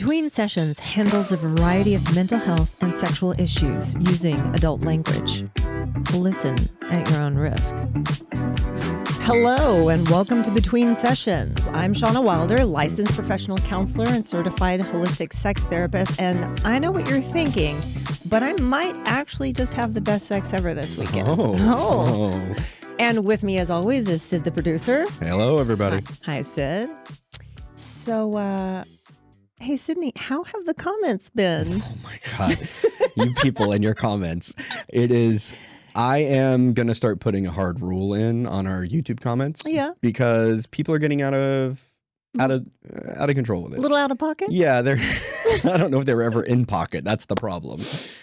Between Sessions handles a variety of mental health and sexual issues using adult language. Listen at your own risk. Hello and welcome to Between Sessions. I'm Shauna Wilder, licensed professional counselor and certified holistic sex therapist. And I know what you're thinking, but I might actually just have the best sex ever this weekend. Oh. And with me, as always, is Sid, the producer. Hello, everybody. Hi, Sid. So, hey, Sydney, how have the comments been? Oh, my God. You people and your comments. I am going to start putting a hard rule in on our YouTube comments. Yeah. Because people are getting out of control with it. A little out of pocket? Yeah, I don't know if they were ever in pocket. That's the problem.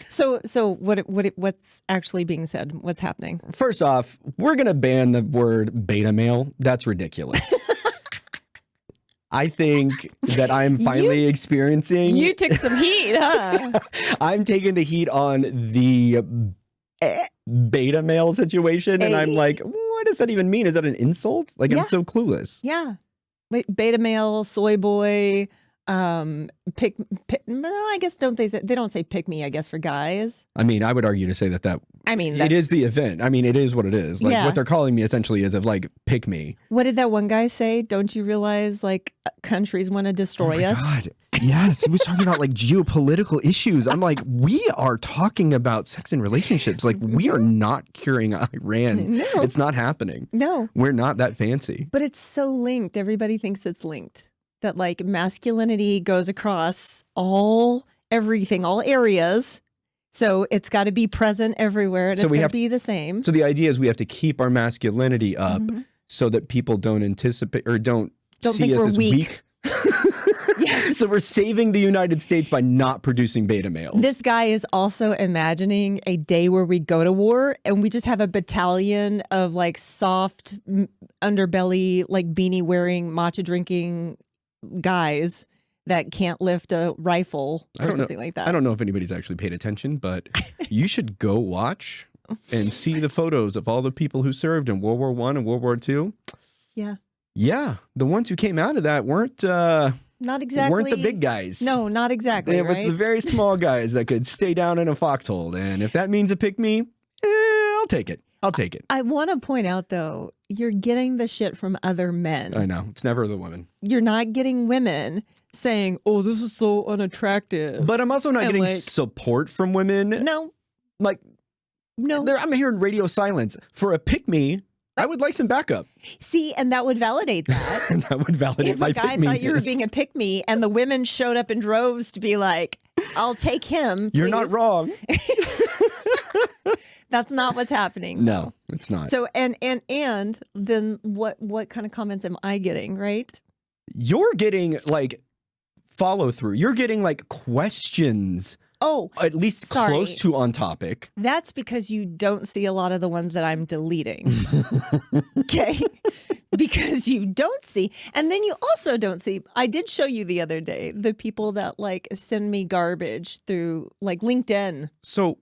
So what's actually being said? What's happening? First off, we're going to ban the word beta male. That's ridiculous. I think that I'm finally experiencing... You took some heat, huh? I'm taking the heat on the beta male situation, and I'm like, what does that even mean? Is that an insult? Like, Yeah. I'm so clueless. Yeah. Wait, beta male, soy boy, pick no, I guess they don't say pick me, I guess, for guys. I mean, I would argue to say that I mean, it is the event. I mean, it is what it is. Like, Yeah. what they're calling me essentially is of like, pick me. What did that one guy say? Don't you realize like countries want to destroy us? God. Yes, he was talking about like geopolitical issues. I'm like, we are talking about sex and relationships. Like, we are not curing Iran. No. It's not happening. No. We're not that fancy. But it's so linked. Everybody thinks it's linked. That like masculinity goes across everything, all areas. So it's got to be present everywhere, and So it's we got have- to be the same. So the idea is we have to keep our masculinity up so that people don't anticipate or don't Don't see think us we're as weak. weak. Yes. So we're saving the United States by not producing beta males. This guy is also imagining a day where we go to war and we just have a battalion of like soft underbelly, like beanie wearing, matcha drinking guys that can't lift a rifle or something like that. I don't know if anybody's actually paid attention, but you should go watch and see the photos of all the people who served in World War I and World War II. Yeah. Yeah, the ones who came out of that weren't Not exactly. weren't the big guys. No, not exactly. It was right? the very small guys that could stay down in a foxhole. And if that means a pick me, I'll take it. I'll take it. I want to point out, though, you're getting the shit from other men. I know. It's never the women. You're not getting women saying, oh, this is so unattractive. But I'm also not And, getting like- support from women. No, Like, no. I'm hearing radio silence. For a pick me, I would like some backup. See, and that would validate that. And that would validate If my a guy pick me. thought you were being a pick-me and the women showed up in droves to be like, I'll take him. You're not please." wrong. That's not what's happening. No, it's not. So, and then what kind of comments am I getting, right? You're getting like follow through. You're getting like questions, Oh, at least Sorry. close to on topic. that's because you don't see a lot of the ones that I'm deleting. Okay? Because you don't see. And then you also don't see. I did show you the other day the people that like send me garbage through like LinkedIn. So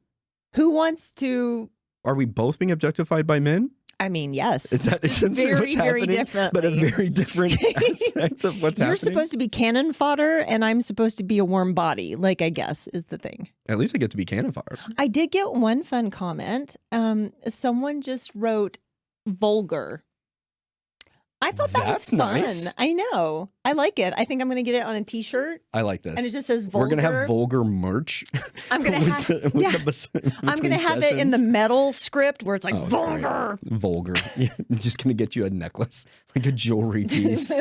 Who wants to? are we both being objectified by men? I mean, yes. Is that essentially Very, what's very happening? differently. But a very different aspect of what's You're happening? supposed to be cannon fodder, and I'm supposed to be a warm body. Like, I guess is the thing. At least I get to be cannon fodder. I did get one fun comment. Someone just wrote vulgar. I thought that That's was fun. nice. I know. I like it. I think I'm going to get it on a T-shirt, I like this. and it just says vulgar. We're going to have vulgar merch. I'm going to have. Yeah. I'm going to have it in the metal script where it's like vulgar. Vulgar. Yeah, I'm just going to get you a necklace, like a jewelry piece.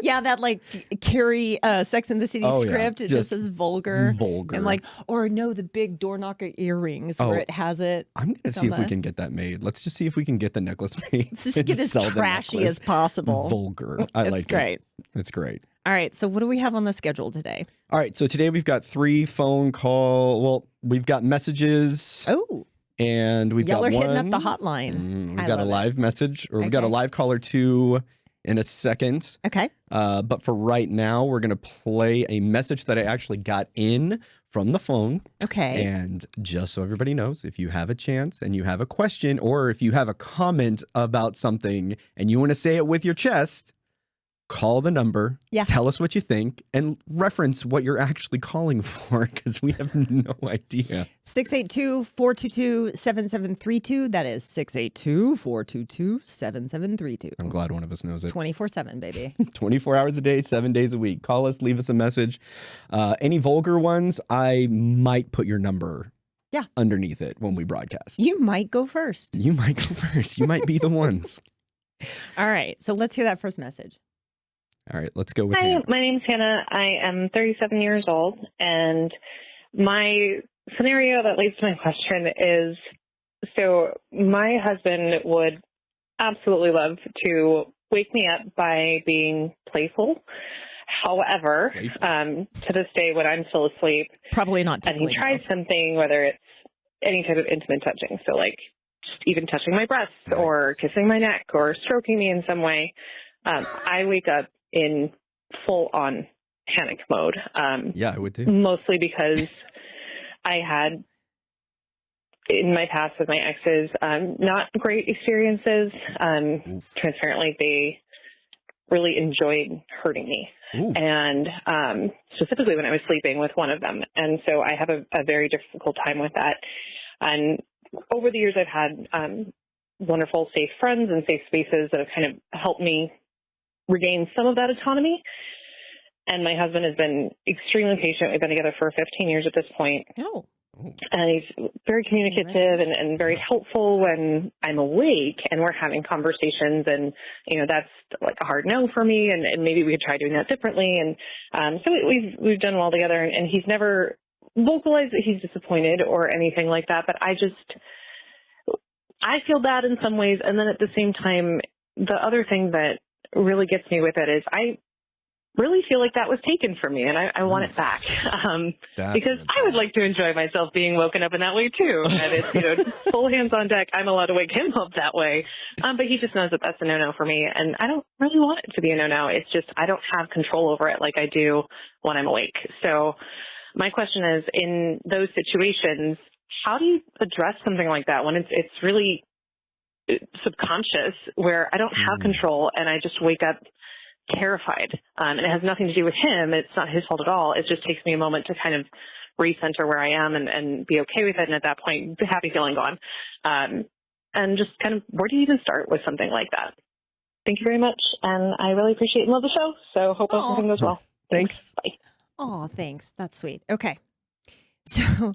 Yeah, that like Carrie Sex and the City Oh, yeah. script. It just says vulgar. Vulgar. And like, or no, the big door knocker earrings where Oh. it has it. I'm going to see if we can get that made. Let's just see if we can get the necklace made. Let's just and get as sell the trashy necklace. as possible. Vulgar. I It's like great. it. It's great. All right, so what do we have on the schedule today? All right, so today we've got 3 phone call. Well, we've got messages, Oh, and we've y'all got are one. hitting up the hotline. We've I got a love it. live message, or we've got a Okay. live caller 2 in a second. Okay. But for right now, we're going to play a message that I actually got in from the phone. Okay. And just so everybody knows, if you have a chance and you have a question, or if you have a comment about something and you want to say it with your chest, call the number, Yeah. tell us what you think, and reference what you're actually calling for, because we have no idea. 682-422-7732. That is 682-422-7732. I'm glad one of us knows it. 24/7, baby. 24 hours a day, 7 days a week. Call us, leave us a message. Any vulgar ones, I might put your number underneath it when we broadcast. You might go first. You might go first. You might be the ones. All right. So let's hear that first message. All right, let's go with Hi, Hannah. my name's Hannah. I am 37 years old, and my scenario that leads to my question is, so my husband would absolutely love to wake me up by being playful. However, to this day when I'm still asleep, Probably not and he tickling, tries something, whether it's any type of intimate touching, so like just even touching my breasts or kissing my neck or stroking me in some way, I wake up in full-on panic mode. Yeah, I would too. Mostly because I had, in my past with my exes, not great experiences. Transparently, they really enjoyed hurting me. Oof. And specifically when I was sleeping with one of them. And so I have a very difficult time with that. And over the years, I've had wonderful, safe friends and safe spaces that have kind of helped me regain some of that autonomy. And my husband has been extremely patient. We've been together for 15 years at this point. Oh. And he's very communicative and very helpful when I'm awake and we're having conversations. And, you know, that's like a hard no for me. And maybe we could try doing that differently. And so we've done well together. And he's never vocalized that he's disappointed or anything like that. But I feel bad in some ways. And then at the same time, the other thing that really gets me with it is I really feel like that was taken from me, and I want it back because I would like to enjoy myself being woken up in that way too. And it's, you know, full hands on deck. I'm allowed to wake him up that way, but he just knows that that's a no-no for me, and I don't really want it to be a no-no. It's just I don't have control over it like I do when I'm awake. So my question is, in those situations, how do you address something like that when it's really subconscious, where I don't have control and I just wake up terrified, and it has nothing to do with him. It's not his fault at all. It just takes me a moment to kind of recenter where I am and be okay with it. And at that point, the happy feeling gone. And just kind of, where do you even start with something like that? Thank you very much. And I really appreciate and love the show. So hope everything goes well. Thanks. Bye. Oh, thanks. That's sweet. Okay. So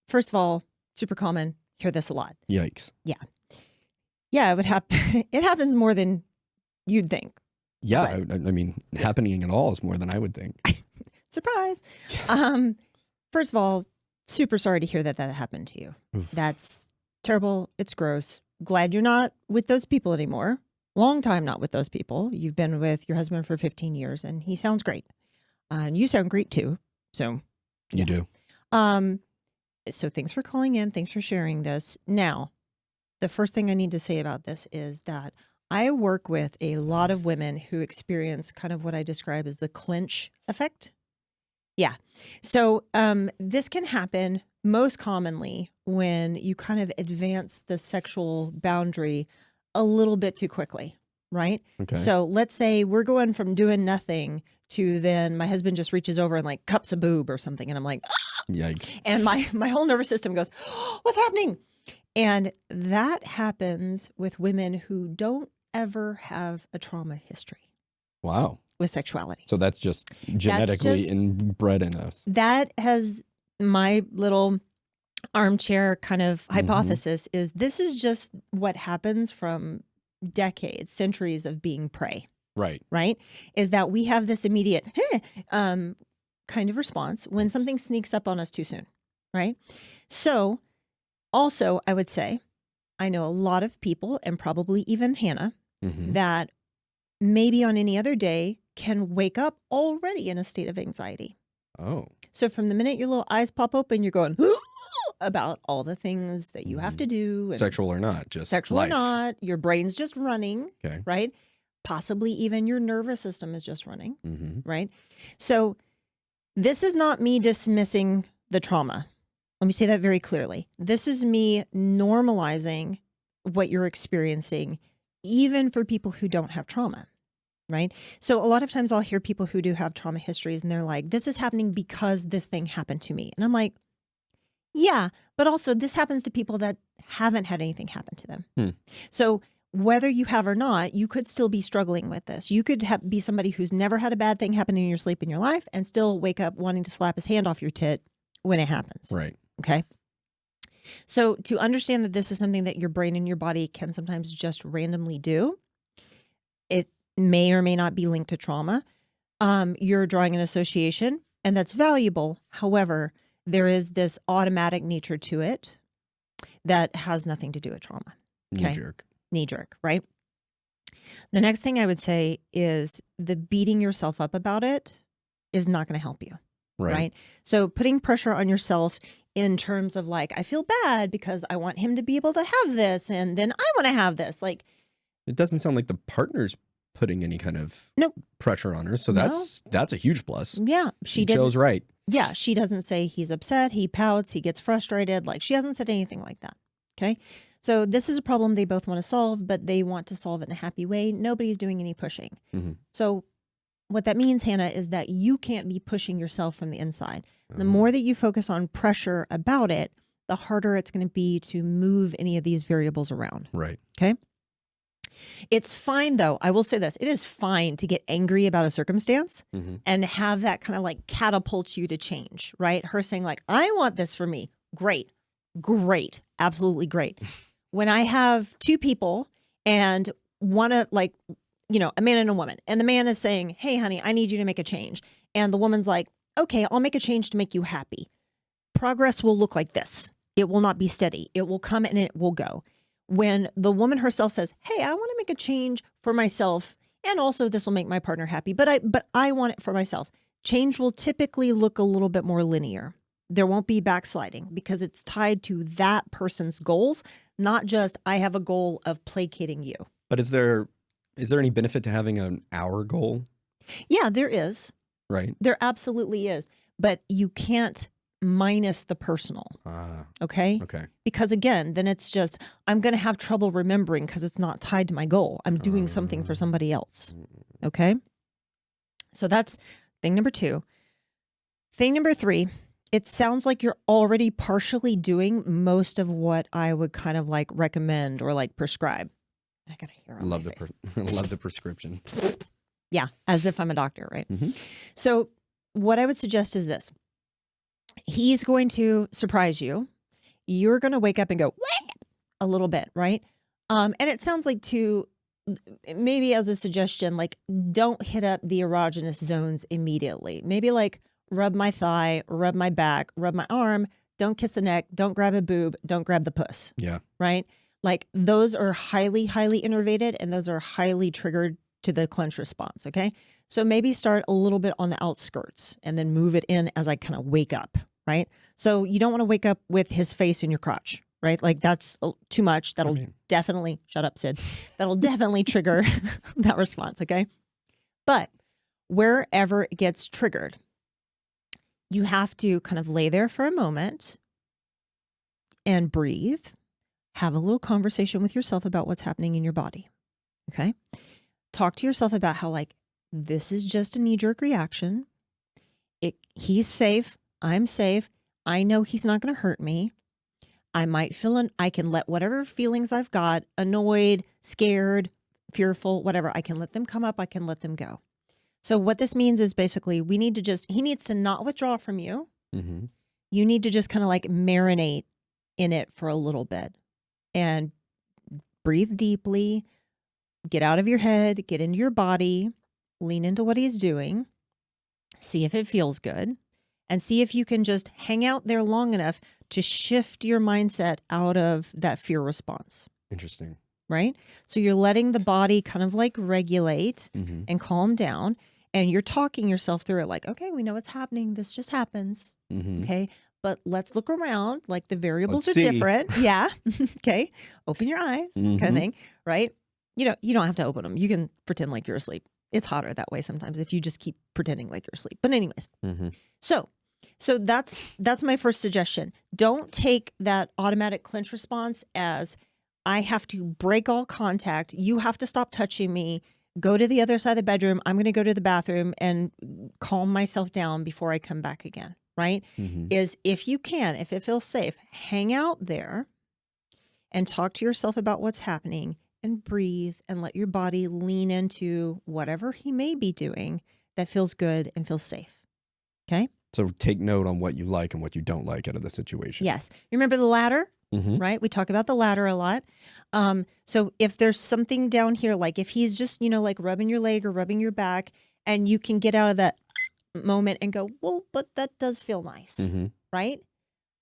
first of all, super common. Hear this a lot. Yikes. Yeah, it would happen. It happens more than you'd think. Yeah, I mean, happening at all is more than I would think. Surprise. First of all, super sorry to hear that happened to you. Oof. That's terrible. It's gross. Glad you're not with those people anymore. Long time not with those people. You've been with your husband for 15 years, and he sounds great. And you sound great too. So You do. So thanks for calling in. Thanks for sharing this. Now, the first thing I need to say about this is that I work with a lot of women who experience kind of what I describe as the clinch effect. Yeah. So this can happen most commonly when you kind of advance the sexual boundary a little bit too quickly, right? Okay. So let's say we're going from doing nothing to then my husband just reaches over and like cups a boob or something. And I'm like, Yikes. and my whole nervous system goes, oh, what's happening? And that happens with women who don't ever have a trauma history Wow. with sexuality. So that's just genetically inbred in us. That has my little armchair kind of hypothesis is this is just what happens from decades, centuries of being prey, Right. right? Is that we have this immediate kind of response when something sneaks up on us too soon, right? So also, I would say, I know a lot of people, and probably even Hannah, that maybe on any other day can wake up already in a state of anxiety. Oh. So from the minute your little eyes pop open, you're going about all the things that you have to do. And Sexual or not, just sexual life. or not, your brain's just running, Okay. right? Possibly even your nervous system is just running, Mm-hmm. right? So this is not me dismissing the trauma. Let me say that very clearly. This is me normalizing what you're experiencing, even for people who don't have trauma. right? So a lot of times I'll hear people who do have trauma histories and they're like, this is happening because this thing happened to me. And I'm like, yeah, but also this happens to people that haven't had anything happen to them. So whether you have or not, you could still be struggling with this. You could be somebody who's never had a bad thing happen in your sleep in your life and still wake up wanting to slap his hand off your tit when it happens. Right. Okay. So to understand that this is something that your brain and your body can sometimes just randomly do, it may or may not be linked to trauma. You're drawing an association, and that's valuable. However, there is this automatic nature to it that has nothing to do with trauma. Okay? Knee jerk, right? The next thing I would say is the beating yourself up about it is not going to help you. Right. So putting pressure on yourself in terms of like, I feel bad because I want him to be able to have this, and then I want to have this. Like, it doesn't sound like the partner's putting any kind of pressure on her. So that's a huge plus. Yeah. She chose right. Yeah. She doesn't say he's upset, he pouts, he gets frustrated. Like, she hasn't said anything like that. Okay. So this is a problem they both want to solve, but they want to solve it in a happy way. Nobody's doing any pushing. So what that means, Hannah, is that you can't be pushing yourself from the inside. The more that you focus on pressure about it, the harder it's going to be to move any of these variables around. Right. Okay. It's fine, though. I will say this. It is fine to get angry about a circumstance and have that kind of like catapult you to change, right? Her saying like, I want this for me. Great. Great. Absolutely great. When I have two people and one of like, you know, a man and a woman, and the man is saying, hey, honey, I need you to make a change. And the woman's like, okay, I'll make a change to make you happy. Progress will look like this. It will not be steady. It will come and it will go. When the woman herself says, hey, I want to make a change for myself, and also this will make my partner happy, but I want it for myself. Change will typically look a little bit more linear. There won't be backsliding because it's tied to that person's goals, not just I have a goal of placating you. But is there any benefit to having an hour goal? Yeah, there is. Right. There absolutely is. But you can't minus the personal. Okay? Okay. Because again, then it's just, I'm going to have trouble remembering because it's not tied to my goal. I'm doing something for somebody else. Okay? So that's thing number 2. Thing number 3, it sounds like you're already partially doing most of what I would kind of like recommend or like prescribe. I got to hear on love my the face. love the prescription. Yeah, as if I'm a doctor, right? So what I would suggest is this. He's going to surprise you. You're going to wake up and go, what? A little bit, right? And it sounds like maybe as a suggestion, like don't hit up the erogenous zones immediately. Maybe like rub my thigh, rub my back, rub my arm. Don't kiss the neck. Don't grab a boob. Don't grab the puss. Yeah. Right? Like those are highly, highly innervated, and those are highly triggered to the clench response. Okay. So maybe start a little bit on the outskirts and then move it in as I kind of wake up. Right. So you don't want to wake up with his face in your crotch. Right. Like that's too much. That'll definitely, shut up, Sid. That'll definitely trigger that response. Okay. But wherever it gets triggered, you have to kind of lay there for a moment and breathe. Have a little conversation with yourself about what's happening in your body. Okay. Talk to yourself about how like, this is just a knee-jerk reaction. He's safe. I'm safe. I know he's not going to hurt me. I might I can let whatever feelings I've got, annoyed, scared, fearful, whatever, I can let them come up. I can let them go. So what this means is basically he needs to not withdraw from you. You need to just kind of like marinate in it for a little bit and breathe deeply, get out of your head, get into your body, lean into what he's doing, see if it feels good, and see if you can just hang out there long enough to shift your mindset out of that fear response. Interesting. Right? So you're letting the body kind of like regulate and calm down, and you're talking yourself through it like, okay, we know what's happening. This just happens. Okay. But let's look around. Like the variables are different. Yeah. Okay. Open your eyes kind of thing. Right? You don't have to open them. You can pretend like you're asleep. It's hotter that way sometimes if you just keep pretending like you're asleep. But anyways, so that's my first suggestion. Don't take that automatic clinch response as I have to break all contact. You have to stop touching me go to the other side of the bedroom. I'm going to go to the bathroom and calm myself down before I come back again, right? Is if you can, if it feels safe, hang out there and talk to yourself about what's happening and breathe and let your body lean into whatever he may be doing that feels good and feels safe. Okay? So take note on what you like and what you don't like out of the situation. Yes. You remember the ladder? Right? We talk about the ladder a lot. So if there's something down here, like if he's just, like rubbing your leg or rubbing your back, and you can get out of that moment and go, well, but that does feel nice, right?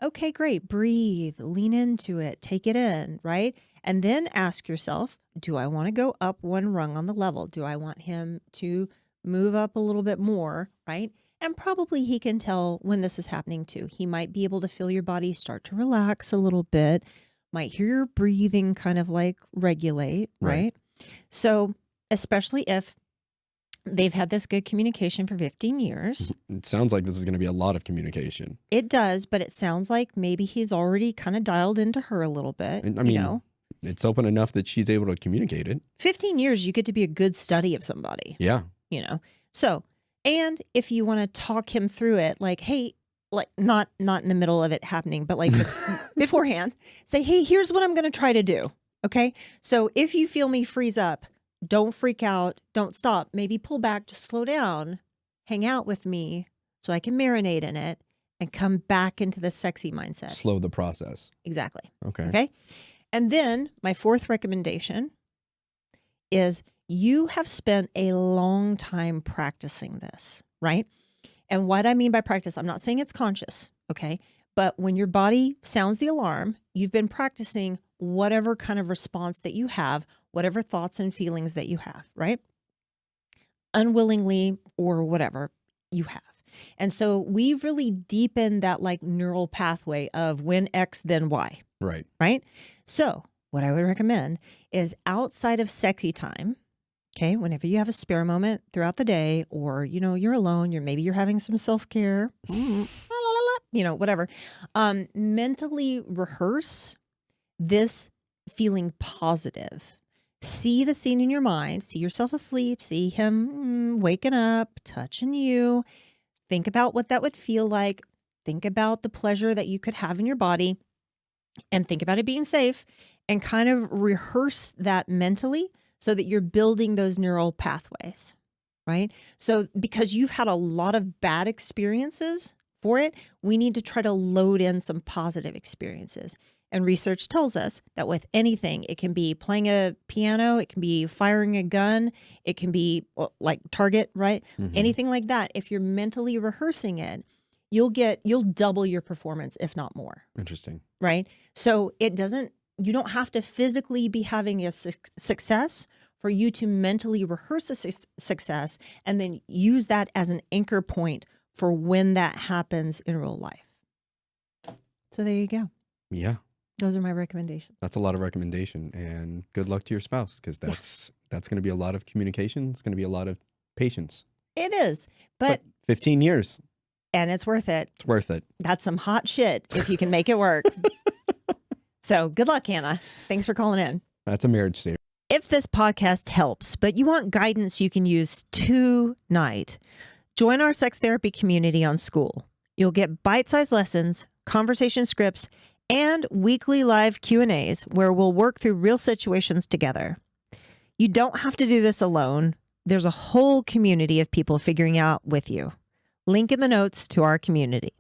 Okay, great. Breathe, lean into it, take it in, right? And then ask yourself, do I want to go up one rung on the level? Do I want him to move up a little bit more, right? And probably he can tell when this is happening too. He might be able to feel your body start to relax a little bit, might hear your breathing kind of like regulate, right? So especially if they've had this good communication for 15 years. It sounds like this is going to be a lot of communication. It does, but it sounds like maybe he's already kind of dialed into her a little bit. I mean, it's open enough that she's able to communicate it. 15 years, you get to be a good study of somebody. Yeah. So, and if you want to talk him through it, like, hey, like not in the middle of it happening, but like beforehand, say, hey, here's what I'm going to try to do. Okay. So if you feel me freeze up, don't freak out. Don't stop. Maybe pull back, just slow down, hang out with me so I can marinate in it and come back into the sexy mindset. Slow the process. Exactly. Okay. And then my fourth recommendation is you have spent a long time practicing this, right? And what I mean by practice, I'm not saying it's conscious, okay? But when your body sounds the alarm, you've been practicing whatever kind of response that you have, whatever thoughts and feelings that you have, right? Unwillingly or whatever you have. And so we've really deepened that like neural pathway of when X, then Y. Right. Right? So what I would recommend is outside of sexy time, okay, whenever you have a spare moment throughout the day, or, you're alone, maybe you're having some self-care, whatever, mentally rehearse this feeling positive. See the scene in your mind, see yourself asleep, see him waking up, touching you. Think about what that would feel like. Think about the pleasure that you could have in your body, and think about it being safe, and kind of rehearse that mentally so that you're building those neural pathways, right? So because you've had a lot of bad experiences for it, we need to try to load in some positive experiences. And research tells us that with anything, it can be playing a piano, it can be firing a gun, it can be like Target, right? Anything like that. If you're mentally rehearsing it, you'll double your performance, if not more. Interesting. Right? So you don't have to physically be having a success for you to mentally rehearse a success and then use that as an anchor point for when that happens in real life. So there you go. Yeah. Those are my recommendations. That's a lot of recommendation, and good luck to your spouse, because that's going to be a lot of communication. It's going to be a lot of patience. It is, but 15 years. And it's worth it. It's worth it. That's some hot shit if you can make it work. So good luck, Hannah. Thanks for calling in. That's a marriage saver. If this podcast helps, but you want guidance you can use tonight, join our sex therapy community on School. You'll get bite-sized lessons, conversation scripts, and weekly live Q&As where we'll work through real situations together. You don't have to do this alone. There's a whole community of people figuring out with you. Link in the notes to our community.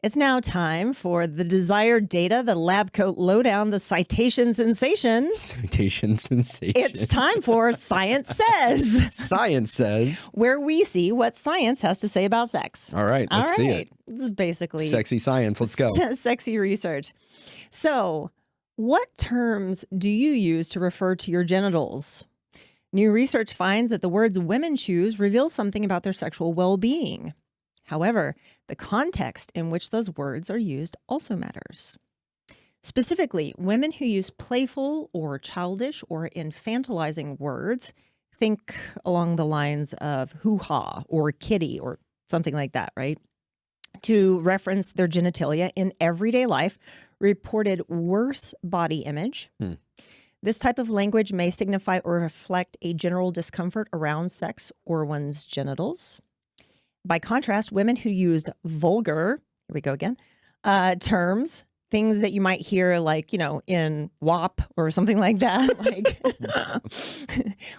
It's now time for the desired data, the lab coat lowdown, the citation sensation. Citation sensation. It's time for Science Says. Science Says. Where we see what science has to say about sex. All right, let's see it. This is basically sexy science. Let's go. Sexy research. So, what terms do you use to refer to your genitals? New research finds that the words women choose reveal something about their sexual well-being. However, the context in which those words are used also matters. Specifically, women who use playful or childish or infantilizing words, think along the lines of hoo-ha or kitty or something like that, right? To reference their genitalia in everyday life, reported worse body image. This type of language may signify or reflect a general discomfort around sex or one's genitals. By contrast, women who used vulgar, here we go again, terms, things that you might hear like, in WAP or something like that,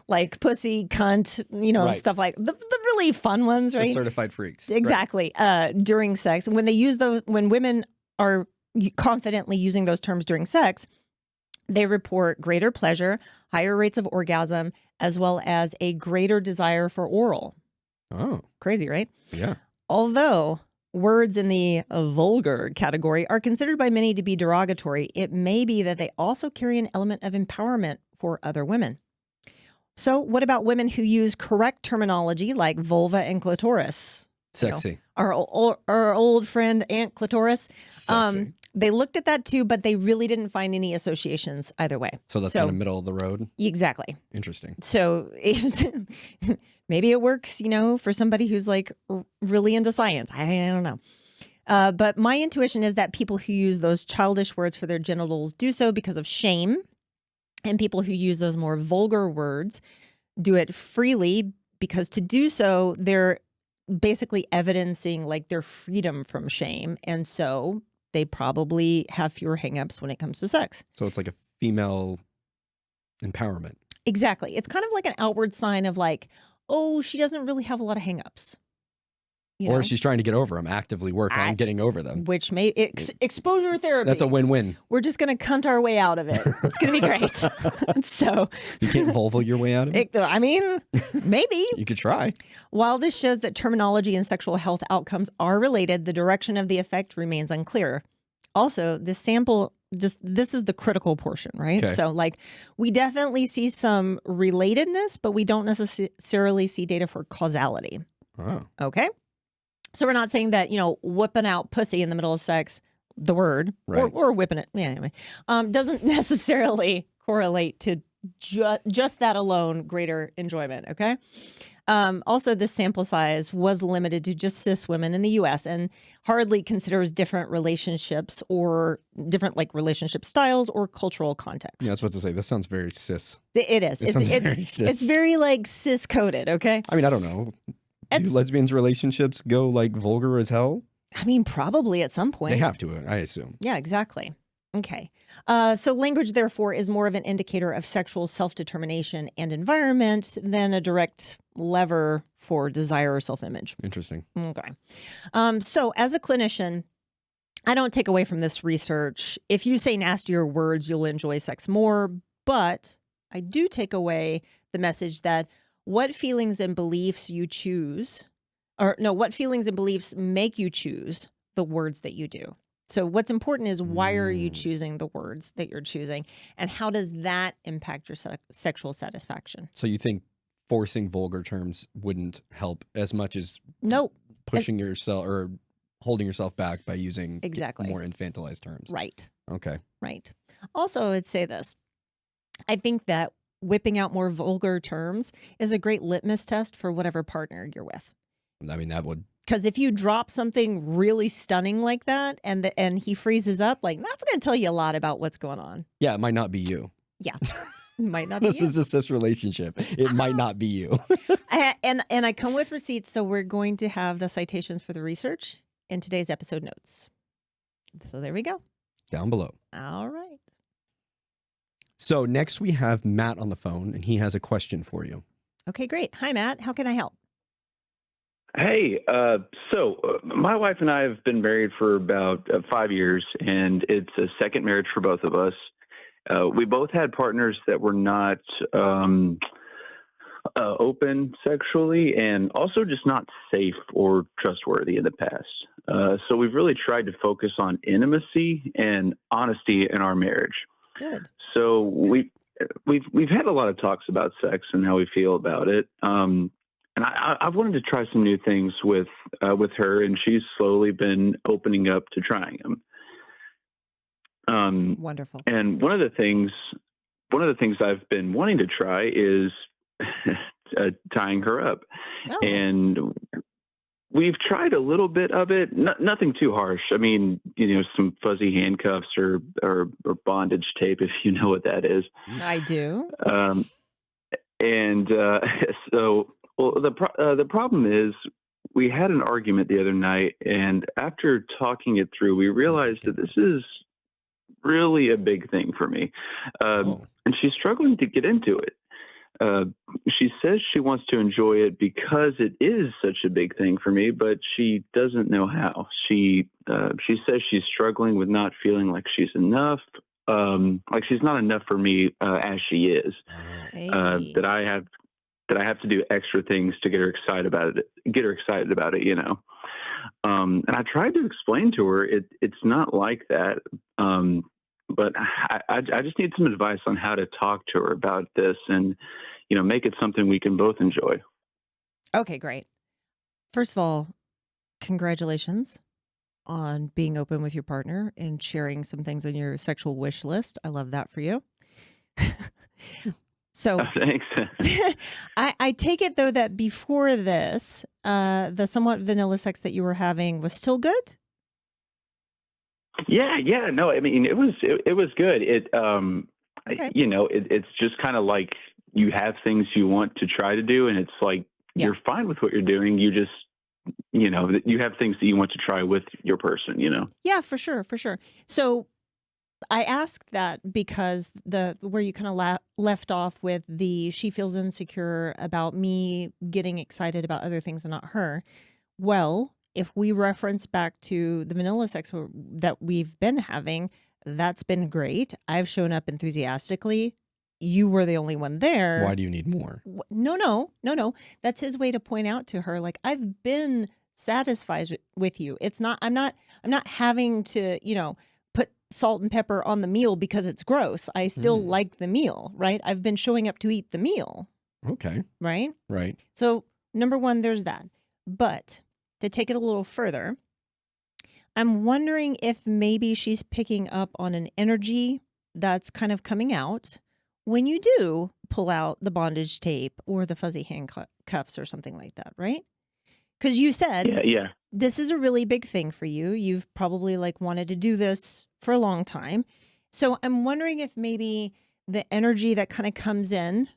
like pussy, cunt, Right. stuff like the really fun ones, right? The certified freaks. Exactly. During sex, when they use those, when women are confidently using those terms during sex, they report greater pleasure, higher rates of orgasm, as well as a greater desire for oral. Oh, Crazy, right? yeah. Although words in the vulgar category are considered by many to be derogatory, it may be that they also carry an element of empowerment for other women. So what about women who use correct terminology like vulva and clitoris? Sexy. Our old friend Aunt Clitoris. Sexy. They looked at that too, but they really didn't find any associations either way. So that's kind of middle of the road. Exactly. Interesting. So maybe it works, for somebody who's like really into science. I don't know. But my intuition is that people who use those childish words for their genitals do so because of shame. And people who use those more vulgar words do it freely because to do so, they're basically evidencing like their freedom from shame. And so they probably have fewer hangups when it comes to sex. So it's like a female empowerment. Exactly. It's kind of like an outward sign of like, oh, she doesn't really have a lot of hangups. Or she's trying to get over them, actively work on getting over them. Which may exposure therapy. That's a win-win. We're just going to cunt our way out of it. It's going to be great. So you can't vulva your way out of it? I mean, maybe. You could try. While this shows that terminology and sexual health outcomes are related, the direction of the effect remains unclear. Also, this sample, this is the critical portion, right? Okay. So like we definitely see some relatedness, but we don't necessarily see data for causality. Oh. Okay. So we're not saying that, whipping out pussy in the middle of sex, the word, right, or whipping it, anyway, doesn't necessarily correlate to just that alone greater enjoyment, okay? Also, this sample size was limited to just cis women in the U.S. and hardly considers different relationships or different relationship styles or cultural context. Yeah, I was about to say, this sounds very cis. It is. It's very cis coded, okay? I mean, I don't know. Do lesbians' relationships go vulgar as hell? I mean, probably at some point. They have to, I assume. Yeah, exactly. Okay. So language, therefore, is more of an indicator of sexual self-determination and environment than a direct lever for desire or self-image. Interesting. Okay. So as a clinician, I don't take away from this research. If you say nastier words, you'll enjoy sex more. But I do take away the message that what feelings and beliefs you choose, what feelings and beliefs make you choose the words that you do. So what's important is why are you choosing the words that you're choosing, and how does that impact your sexual satisfaction? So you think forcing vulgar terms wouldn't help as much as pushing yourself or holding yourself back by using more infantilized terms? Right. Okay. Right. Also, I'd say this. I think that whipping out more vulgar terms is a great litmus test for whatever partner you're with. I mean, that would... Because if you drop something really stunning like that and he freezes up, that's going to tell you a lot about what's going on. Yeah, it might not be you. Yeah, it might not be This is a cis relationship. It might not be you. And I come with receipts, so we're going to have the citations for the research in today's episode notes. So there we go. Down below. All right. So next we have Matt on the phone, and he has a question for you. Okay, great. Hi, Matt. How can I help? Hey, so my wife and I have been married for about 5 years, and it's a second marriage for both of us. We both had partners that were not open sexually and also just not safe or trustworthy in the past. So we've really tried to focus on intimacy and honesty in our marriage. Good. So we've had a lot of talks about sex and how we feel about it. And I've wanted to try some new things with her, and she's slowly been opening up to trying them. Wonderful. And one of the things I've been wanting to try is tying her up. Oh. And we've tried a little bit of it, nothing too harsh. I mean, some fuzzy handcuffs or bondage tape, if you know what that is. I do. And so, well, the problem is we had an argument the other night, and after talking it through, we realized that this is really a big thing for me. And she's struggling to get into it. She says she wants to enjoy it because it is such a big thing for me, but she doesn't know how. She says she's struggling with not feeling like she's enough, like she's not enough for me as she is. Hey. That I have to do extra things to get her excited about it. And I tried to explain to her it's not like that. But I just need some advice on how to talk to her about this and, make it something we can both enjoy. Okay, great. First of all, congratulations on being open with your partner and sharing some things on your sexual wish list. I love that for you. So thanks. I take it, though, that before this, the somewhat vanilla sex that you were having was still good? Yeah. No, I mean, it was good. Okay. It's just kind of like you have things you want to try to do, and it's like you're fine with what you're doing. You just, you have things that you want to try with your person, Yeah, for sure. So I asked that because where you kind of left off with she feels insecure about me getting excited about other things and not her. Well, if we reference back to the vanilla sex that we've been having, that's been great. I've shown up enthusiastically. You were the only one there. Why do you need more? No. That's his way to point out to her, like, I've been satisfied with you. It's not, I'm not having to, put salt and pepper on the meal because it's gross. I still like the meal, right? I've been showing up to eat the meal. Okay. Right? Right. So, number one, there's that. But to take it a little further, I'm wondering if maybe she's picking up on an energy that's kind of coming out when you do pull out the bondage tape or the fuzzy handcuffs or something like that, right? Because you said, this is a really big thing for you. You've probably wanted to do this for a long time. So I'm wondering if maybe the energy that kind of comes in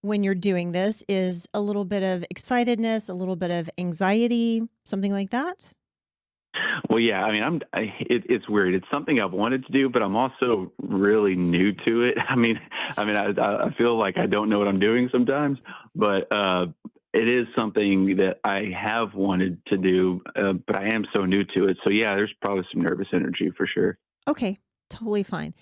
when you're doing this is a little bit of excitedness, a little bit of anxiety, something like that. Well, yeah, I mean, it's weird. It's something I've wanted to do, but I'm also really new to it. I feel like I don't know what I'm doing sometimes, but it is something that I have wanted to do, but I am so new to it. So yeah, there's probably some nervous energy for sure. Okay, totally fine.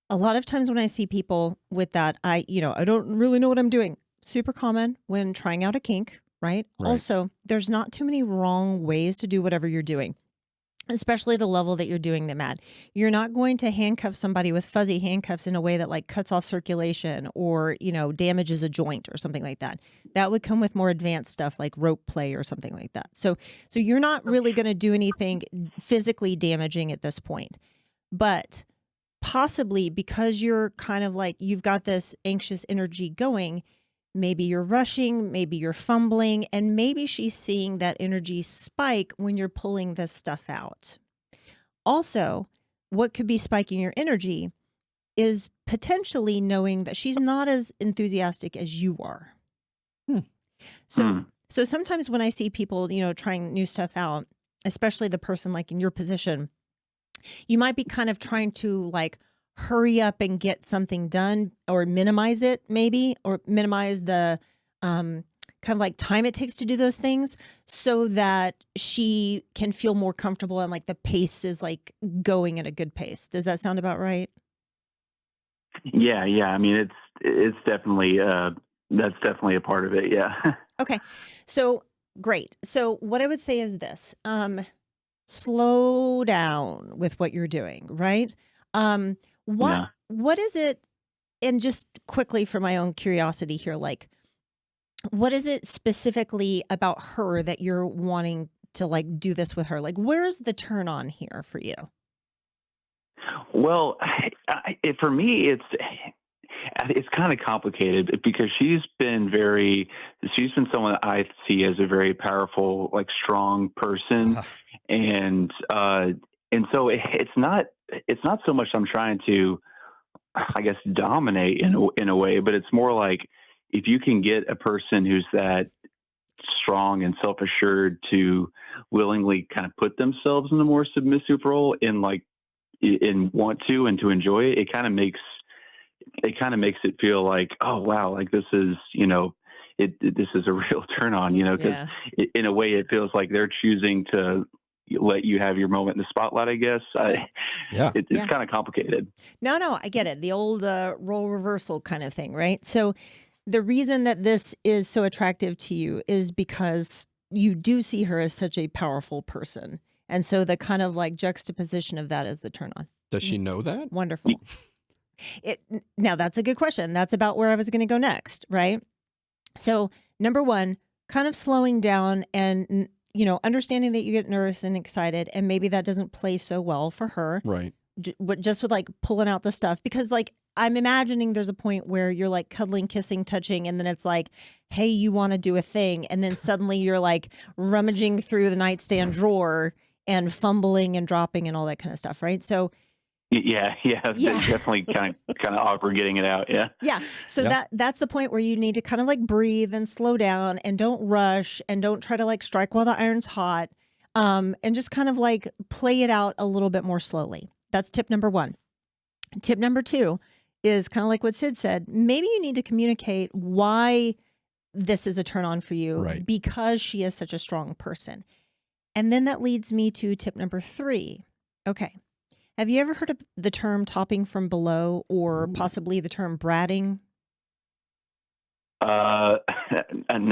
A lot of times when I see people with that, I don't really know what I'm doing. Super common when trying out a kink, right? Also, there's not too many wrong ways to do whatever you're doing, especially the level that you're doing them at. You're not going to handcuff somebody with fuzzy handcuffs in a way that cuts off circulation or, damages a joint or something like that. That would come with more advanced stuff like rope play or something like that. So you're not really going to do anything physically damaging at this point. But possibly because you're kind of you've got this anxious energy going, maybe you're rushing, maybe you're fumbling, and maybe she's seeing that energy spike when you're pulling this stuff out. Also, what could be spiking your energy is potentially knowing that she's not as enthusiastic as you are. So sometimes when I see people, trying new stuff out, especially the person in your position, you might be kind of trying to hurry up and get something done or minimize it maybe, or minimize the kind of time it takes to do those things so that she can feel more comfortable and the pace is going at a good pace. Does that sound about right? Yeah. I mean, it's definitely, that's definitely a part of it. Yeah. Okay. So great. So what I would say is this, slow down with what you're doing, right? What is it, and just quickly for my own curiosity here, what is it specifically about her that you're wanting to do this with her? Where's the turn on here for you? Well, for me, it's kind of complicated because she's been someone that I see as a very powerful, like strong person. And so it's not so much I'm trying to, I guess, dominate in a way, but it's more like if you can get a person who's that strong and self-assured to willingly kind of put themselves in a more submissive role and want to and to enjoy it, it kind of makes it feel like, oh wow, like this is, this is a real turn on, because in a way it feels like they're choosing to let you have your moment in the spotlight, I guess. It's kind of complicated. No, I get it. The old role reversal kind of thing, right? So the reason that this is so attractive to you is because you do see her as such a powerful person. And so the kind of like juxtaposition of that is the turn on. Does she know that? Wonderful. Now that's a good question. That's about where I was going to go next, right? So number one, kind of slowing down and, understanding that you get nervous and excited, and maybe that doesn't play so well for her. Right. Just with like pulling out the stuff, because like I'm imagining there's a point where you're like cuddling, kissing, touching, and then it's like, hey, you want to do a thing. And then suddenly you're like rummaging through the nightstand drawer and fumbling and dropping and all that kind of stuff. Right. So yeah. It's definitely kind of awkward getting it out. Yeah. Yeah. So that's the point where you need to kind of like breathe and slow down and don't rush and don't try to like strike while the iron's hot. And just kind of like play it out a little bit more slowly. That's tip number one. Tip number two is kind of like what Sid said. Maybe you need to communicate why this is a turn on for you, right, because she is such a strong person. And then that leads me to tip number three. Okay. Have you ever heard of the term topping from below, or possibly the term bratting? No,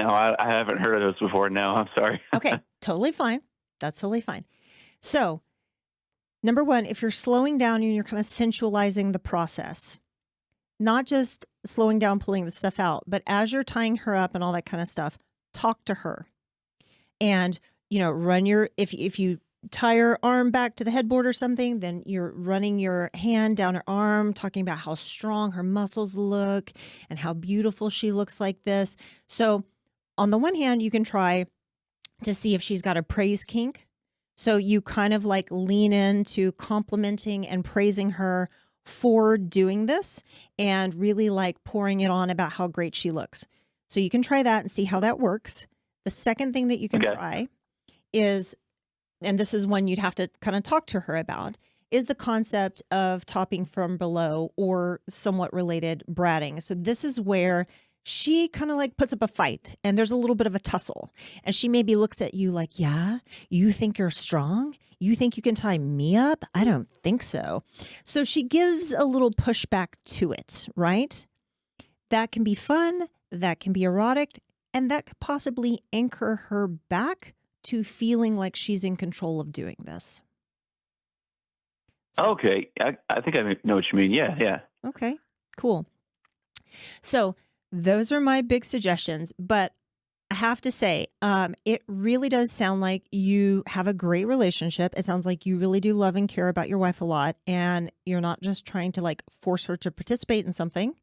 I haven't heard of those before. No, I'm sorry. Okay. Totally fine. That's totally fine. So, number one, if you're slowing down and you're kind of sensualizing the process, not just slowing down, pulling the stuff out, but as you're tying her up and all that kind of stuff, talk to her. And, if you tie her arm back to the headboard or something, then you're running your hand down her arm, talking about how strong her muscles look and how beautiful she looks like this. So on the one hand, you can try to see if she's got a praise kink. So you kind of like lean into complimenting and praising her for doing this and really like pouring it on about how great she looks. So you can try that and see how that works. The second thing that you can try is, and this is one you'd have to kind of talk to her about, is the concept of topping from below, or somewhat related bratting. So this is where she kind of like puts up a fight and there's a little bit of a tussle, and she maybe looks at you like, yeah, you think you're strong? You think you can tie me up? I don't think so. So she gives a little pushback to it, right? That can be fun. That can be erotic. And that could possibly anchor her back to feeling like she's in control of doing this. So, okay. I think I know what you mean. Yeah. Okay, cool. So those are my big suggestions, but I have to say, it really does sound like you have a great relationship. It sounds like you really do love and care about your wife a lot, and you're not just trying to like force her to participate in something.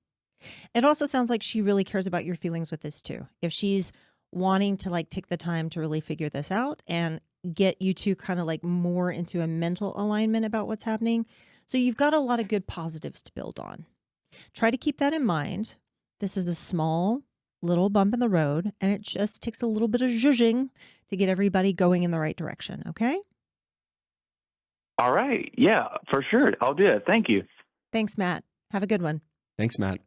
It also sounds like she really cares about your feelings with this too. If she's wanting to like take the time to really figure this out and get you two kind of like more into a mental alignment about what's happening. So you've got a lot of good positives to build on. Try to keep that in mind. This is a small little bump in the road, and it just takes a little bit of zhuzhing to get everybody going in the right direction. Okay? All right. Yeah, for sure. I'll do it. Thank you. Thanks, Matt. Have a good one. Thanks, Matt.